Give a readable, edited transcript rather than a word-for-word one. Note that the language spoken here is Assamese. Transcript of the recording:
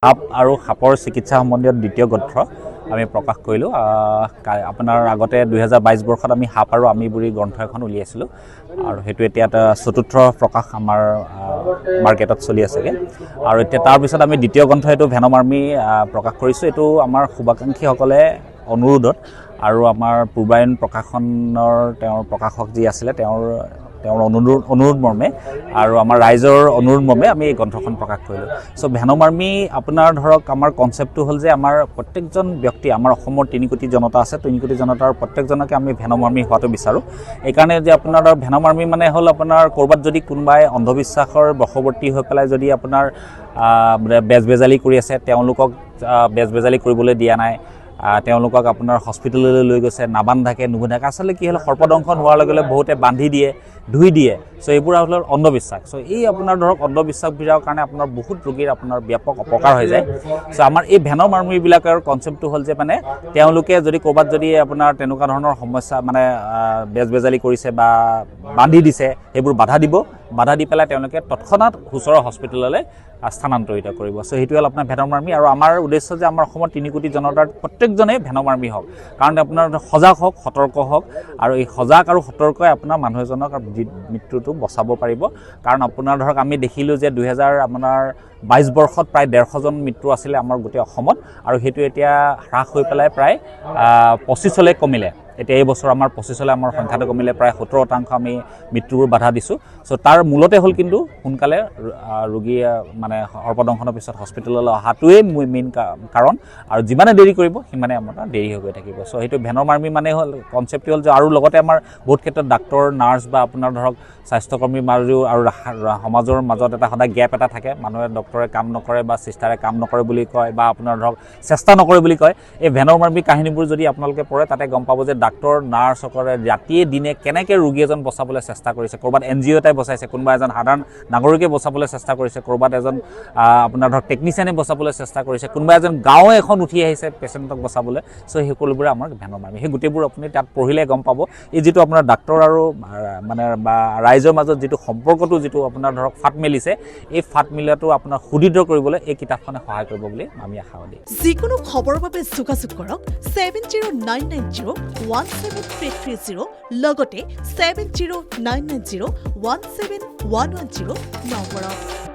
সাপ আৰু সাপৰ চিকিৎসা সম্বন্ধীয় দ্বিতীয় গ্ৰন্থ আমি প্ৰকাশ কৰিলোঁ। আপোনাৰ আগতে 2022 বৰ্ষত আমি সাপ আৰু আমি বুঢ়ী গ্ৰন্থ এখন উলিয়াইছিলোঁ আৰু সেইটো এতিয়া চতুৰ্থ প্ৰকাশ আমাৰ মাৰ্কেটত চলি আছেগৈ। আৰু এতিয়া তাৰপিছত আমি দ্বিতীয় গ্ৰন্থ এইটো ভেনম আৰ্মি প্ৰকাশ কৰিছোঁ। এইটো আমাৰ শুভাকাংক্ষীসকলে অনুৰোধত আৰু আমাৰ পূৰ্বায়ন প্ৰকাশনৰ তেওঁৰ প্ৰকাশক যি আছিলে তেওঁৰ অনুৰোধ মৰ্মে আৰু আমাৰ ৰাইজৰ অনুৰোধ মৰ্মে আমি এই গ্ৰন্থখন প্ৰকাশ কৰিলোঁ। চ' ভেনম আৰ্মি আপোনাৰ ধৰক আমাৰ কনচেপ্টটো হ'ল যে আমাৰ প্ৰত্যেকজন ব্যক্তি আমাৰ অসমৰ 3 কোটি জনতা আছে, 3 কোটি জনতাৰ প্ৰত্যেকজনকে আমি ভেনম আৰ্মি হোৱাটো বিচাৰোঁ। এইকাৰণে যে আপোনাৰ ভেনম আৰ্মি মানে হ'ল আপোনাৰ ক'ৰবাত যদি কোনোবাই অন্ধবিশ্বাসৰ বশৱৰ্তী হৈ পেলাই যদি আপোনাৰ বেজবেজালি কৰি আছে, তেওঁলোকক বেজবেজালি কৰিবলৈ দিয়া নাই, তেওঁলোকক আপোনাৰ হস্পিটেললৈ লৈ গৈছে, নাবান্ধাকে নুবন্ধাকে। আচলতে কি হ'ল সৰ্পদংশন হোৱাৰ লগে লগে বহুতে বান্ধি দিয়ে, ধুই দিয়ে। চ' এইবোৰ হ'ল অন্ধবিশ্বাস। চ' এই আপোনাৰ ধৰক অন্ধবিশ্বাসবিলাকৰ কাৰণে আপোনাৰ বহুত ৰোগীৰ আপোনাৰ ব্যাপক অপকাৰ হৈ যায়। চ' আমাৰ এই ভেনম আৰ্মিবিলাকৰ কনচেপ্টটো হ'ল যে মানে তেওঁলোকে যদি ক'ৰবাত যদি আপোনাৰ তেনেকুৱা ধৰণৰ সমস্যা মানে বেজবেজালি কৰিছে বা বান্ধি দিছে, সেইবোৰ বাধা দি পেলাই তেওঁলোকে তৎক্ষণাত ওচৰৰ হস্পিটেললৈ স্থানান্তৰিত কৰিব। চ' সেইটোৱে হ'ল আপোনাৰ ভেনম আৰ্মি। আৰু আমাৰ উদ্দেশ্য যে আমাৰ অসমৰ 3 কোটি জনতাৰ প্ৰত্যেকজনেই ভেনম আৰ্মি হওক, কাৰণ আপোনাৰ সজাগ হওক, সতৰ্ক হওক। আৰু এই সজাগ আৰু সতৰ্কই আপোনাৰ মানুহ এজনক মৃত্যুটো বচাব পাৰিব। কাৰণ আপোনাৰ ধৰক আমি দেখিলোঁ যে 2022 বৰ্ষত প্ৰায় 150জন মৃত্যু আছিলে আমাৰ গোটেই অসমত, আৰু সেইটো এতিয়া হ্ৰাস হৈ পেলাই প্ৰায় 25লৈ কমিলে। এতিয়া এই বছৰ আমাৰ 25লৈ আমাৰ সংখ্যাটো কমিলে, প্ৰায় 70% আমি মৃত্যুবোৰ বাধা দিছোঁ। চ' তাৰ মূলতে হ'ল কিন্তু সোনকালে ৰোগী মানে সৰ্পদংশনৰ পিছত হস্পিটেললৈ অহাটোৱেই মেইন কাৰণ। আৰু যিমানে দেৰি কৰিব সিমানে আমাৰ দেৰি হৈ গৈ থাকিব। চ' সেইটো ভেনম আৰ্মি মানে হ'ল কনচেপ্টটো হ'ল যে আৰু লগতে আমাৰ বহুত ক্ষেত্ৰত ডাক্তৰ, নাৰ্ছ বা আপোনাৰ ধৰক স্বাস্থ্যকৰ্মীৰ মাজেও আৰু সমাজৰ মাজত এটা সদায় গেপ এটা থাকে। মানুহে ডক্তৰে কাম নকৰে বা চিষ্টাৰে কাম নকৰে বুলি কয় বা আপোনাৰ ধৰক চেষ্টা নকৰে বুলি কয়। এই ভেনম আৰ্মি কাহিনীবোৰ যদি আপোনালোকে পঢ়ে তাতে গম পাব যে ডাক্তৰ, নাৰ্ছসকলে ৰাতিয়ে দিনে কেনেকৈ ৰোগী এজন বচাবলৈ চেষ্টা কৰিছে। ক'ৰবাত NGO এটাই বচাইছে, কোনোবা এজন সাধাৰণ নাগৰিকে বচাবলৈ চেষ্টা কৰিছে, ক'ৰবাত এজন আপোনাৰ ধৰক টেকনিচিয়ানে বচাবলৈ চেষ্টা কৰিছে, কোনোবা এজন গাঁৱে এখন উঠি আহিছে পেচেণ্টক বচাবলৈ। চ' সেই সকলোবোৰে আমাৰ ভেনম আৰ্মি। সেই গোটেইবোৰ আপুনি তাত পঢ়িলে গম পাব। এই যিটো আপোনাৰ ডাক্তৰ আৰু মানে বা ৰাইজৰ মাজত যিটো সম্পৰ্কটো যিটো আপোনাৰ ধৰক ফাট মেলিছে, এই ফাট মিলাটো আপোনাৰ সুদৃঢ় কৰিবলৈ এই কিতাপখনে সহায় কৰিব বুলি আমি আশাবাদী। যিকোনো খবৰৰ বাবে যোগাযোগ কৰক 7099017330 লগতে 7099017110 নম্বৰত।